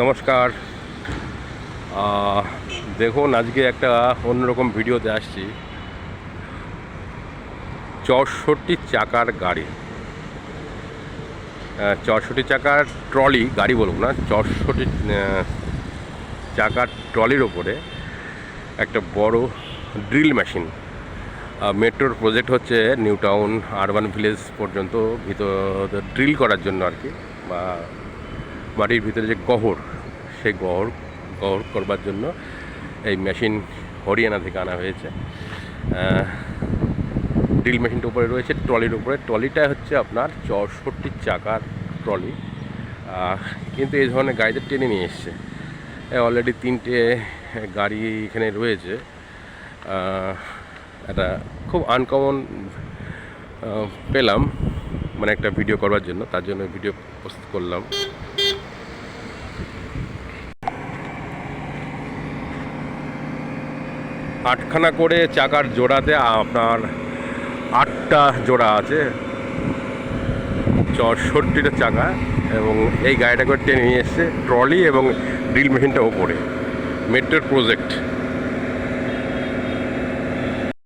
নমস্কার। দেখুন, আজকে একটা অন্যরকম ভিডিওতে আসছি। 64 চাকার গাড়ি, 64 চাকার ট্রলি, গাড়ি বলব না, 64 চাকার ট্রলির ওপরে একটা বড় ড্রিল মেশিন। মেট্রোর প্রজেক্ট হচ্ছে নিউ টাউন আরবান ভিলেজ পর্যন্ত ভিতর ড্রিল করার জন্য আর কি, বা মাটির ভিতরে যে গহর, সেই গহর করবার জন্য এই মেশিন হরিয়ানা থেকে আনা হয়েছে। ড্রিল মেশিনটার উপরে রয়েছে ট্রলির উপরে। ট্রলিটা হচ্ছে আপনার 64 চাকার ট্রলি, কিন্তু এই ধরনের গাড়িতে টেনে নিয়ে এসছে। অলরেডি 3টে গাড়ি এখানে রয়েছে। একটা খুব আনকমন পেলাম, মানে একটা ভিডিও করবার জন্য, তার জন্য ভিডিও পোস্ট করলাম। আটখানা করে চাকার জোড়াতে আপনার 8টা জোড়া আছে, 64টা চাকা, এবং এই গাড়িটা করে টেনে নিয়ে এসছে ট্রলি এবং ড্রিল মেশিনটা ওপরে। মেট্রোর প্রজেক্ট।